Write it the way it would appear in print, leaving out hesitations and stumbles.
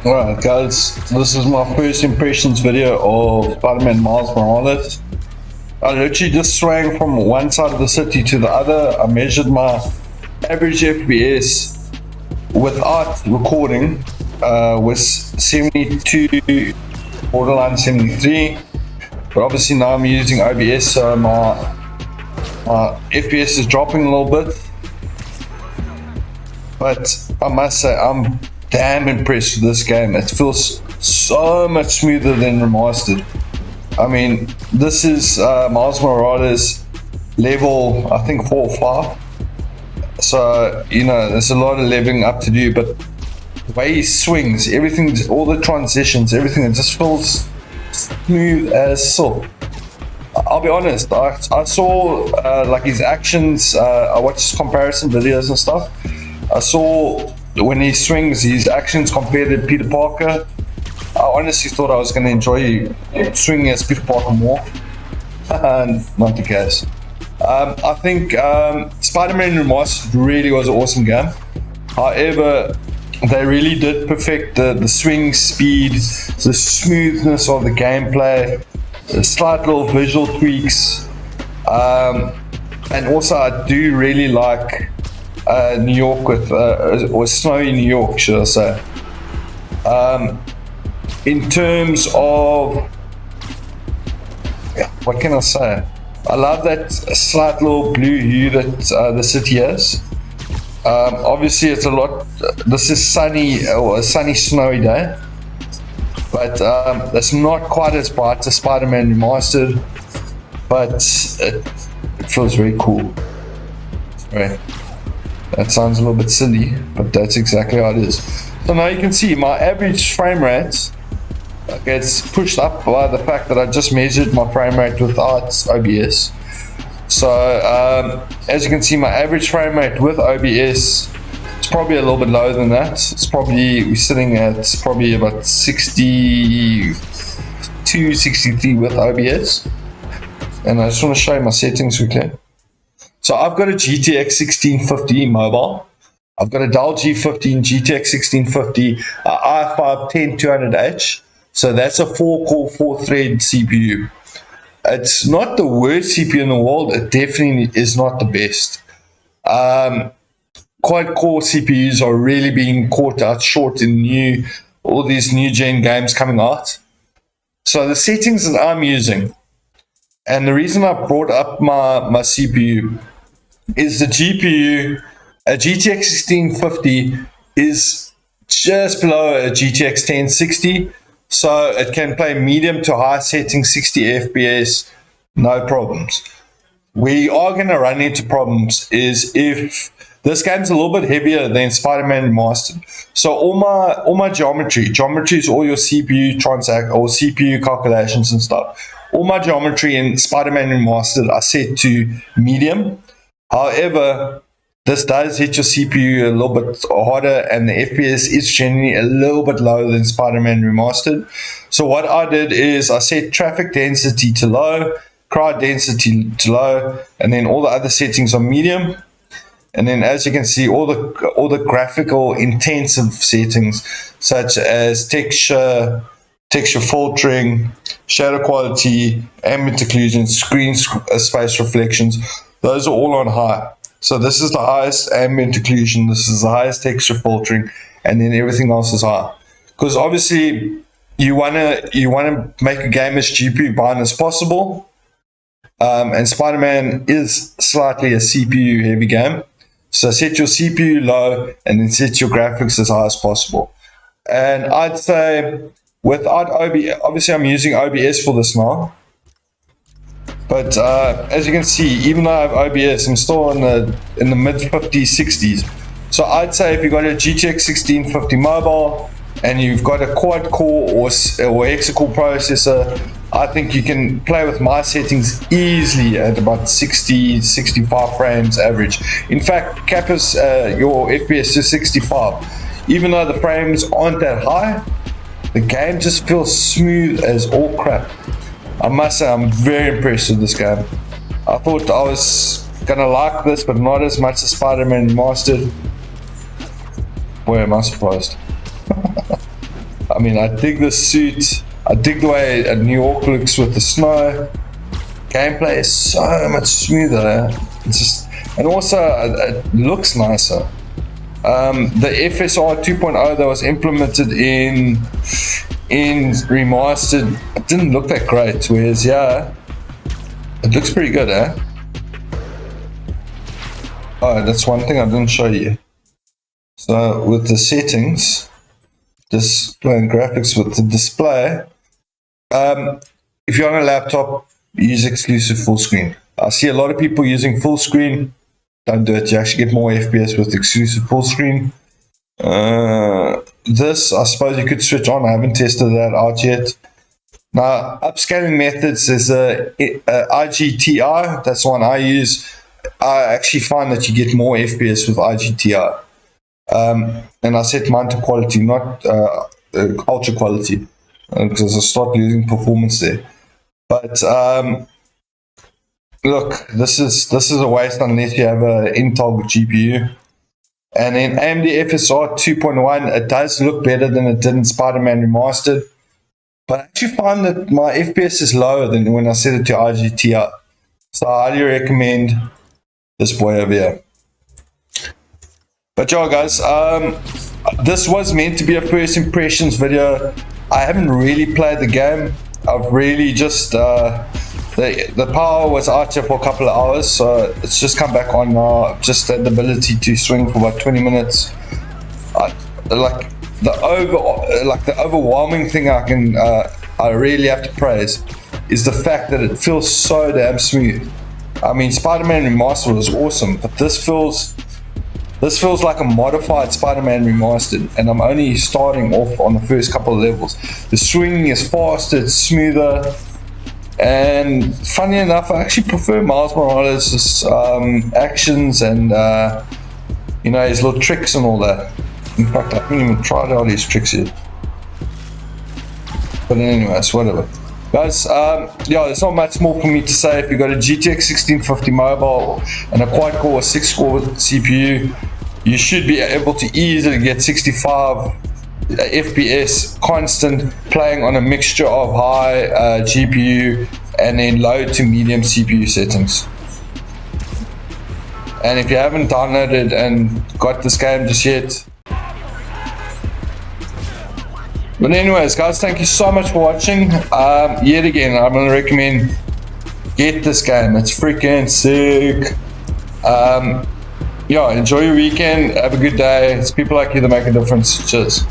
Alright guys, this is my first impressions video of Spidr-Man Miles Morales. I literally just swang from one side of the city to the other. I measured my average FPS without recording was 72, borderline 73, but obviously now I'm using OBS, so my FPS is dropping a little bit. But I must say, I'm damn impressed with this game. It feels so much smoother than remastered. I mean, this is Miles Morales level, I think 4 or 5. So, you know, there's a lot of leveling up to do, but the way he swings, everything, all the transitions, everything, it just feels smooth as silk. I'll be honest, I saw like his actions, I watched his comparison videos and stuff. I saw when he swings, his actions compared to Peter Parker. I honestly thought I was going to enjoy swinging as Peter Parker more. Not the case. I think Spidr-Man Remastered really was an awesome game. However, they really did perfect the swing speed, the smoothness of the gameplay, the slight little visual tweaks. And also I do really like New York or snowy New York, should I say. In terms of, what can I say? I love that slight little blue hue that the city has. Obviously, it's a lot. This is sunny or a sunny, snowy day, but it's not quite as bright as Spidr-Man Remastered. But it feels very cool. Sorry. That sounds a little bit silly, but that's exactly how it is. So now you can see my average frame rate gets pushed up by the fact that I just measured my frame rate without OBS. So as you can see, my average frame rate with OBS is probably a little bit lower than that. We're sitting at probably about 62, 63 with OBS. And I just want to show you my settings quickly. So I've got a GTX 1650 mobile. I've got a Dell G15 GTX 1650 i5 10200H. So that's a 4-core, 4-thread CPU. It's not the worst CPU in the world. It definitely is not the best. Quad-core CPUs are really being caught out short in all these new gen games coming out. So the settings that I'm using, and the reason I brought up my CPU, is the GPU. A GTX 1650 is just below a GTX 1060, so it can play medium to high settings, 60 FPS, no problems. We are going to run into problems is if this game's a little bit heavier than Spidr-Man Remastered. So all my geometry is all your CPU or CPU calculations and stuff. All my geometry in Spidr-Man Remastered are set to medium. However, this does hit your CPU a little bit harder, and the FPS is generally a little bit lower than Spidr-Man Remastered. So what I did is I set traffic density to low, crowd density to low, and then all the other settings are medium. And then as you can see, all the graphical intensive settings such as texture filtering, shadow quality, ambient occlusion, screen space reflections, those are all on high. So this is the highest ambient occlusion, this is the highest texture filtering, and then everything else is high. Because obviously you wanna make a game as GPU bound as possible. And Spidr-Man is slightly a CPU heavy game. So set your CPU low and then set your graphics as high as possible. And I'd say without OBS, obviously I'm using OBS for this now. But as you can see, even though I have OBS, I'm still in the mid 50s, 60s. So I'd say if you've got a GTX 1650 mobile and you've got a quad core or hexa-core processor, I think you can play with my settings easily at about 60, 65 frames average. In fact, cap your FPS to 65. Even though the frames aren't that high, the game just feels smooth as all crap. I must say, I'm very impressed with this game. I thought I was gonna like this, but not as much as Spidr-Man Remastered. Boy, am I surprised. I mean, I dig the suit. I dig the way New York looks with the snow. Gameplay is so much smoother. It's just, and also it looks nicer. The FSR 2.0 that was implemented in remastered, it didn't look that great. Whereas yeah, it looks pretty good, eh? Oh, that's one thing I didn't show you. So with the settings, display and graphics with the display, if you're on a laptop, use exclusive full screen. I see a lot of people using full screen. Don't do it. You actually get more FPS with exclusive full screen. This, I suppose you could switch on. I haven't tested that out yet. Now, upscaling methods is a IGTI. That's the one I use. I actually find that you get more FPS with IGTI. And I set mine to quality, not ultra quality, because I start losing performance there. But look, this is a waste unless you have an Intel GPU. And then AMD FSR 2.1, it does look better than it did in Spidr-Man Remastered. But I actually find that my FPS is lower than when I set it to IGTI. So I highly recommend this boy over here. But yeah, guys, this was meant to be a first impressions video. I haven't really played the game. I've really just the power was out here for a couple of hours, so it's just come back on now. Just had the ability to swing for about 20 minutes. Like the overwhelming thing I really have to praise is the fact that it feels so damn smooth. I mean, Spidr-Man Remastered was awesome, but this feels like a modified Spidr-Man Remastered, and I'm only starting off on the first couple of levels. The swinging is faster, it's smoother, and funny enough, I actually prefer Miles Morales' actions and his little tricks and all that. In fact, I haven't even tried out his tricks yet. But anyways, whatever. Guys, there's not much more for me to say. If you've got a GTX 1650 mobile and a quad-core 6-core CPU, you should be able to easily get 65 FPS constant, playing on a mixture of high GPU and then low to medium CPU settings. And if you haven't downloaded and got this game just yet, but anyways, guys, thank you so much for watching. Yet again, I'm going to recommend get this game. It's freaking sick. Enjoy your weekend. Have a good day. It's people like you that make a difference. Cheers.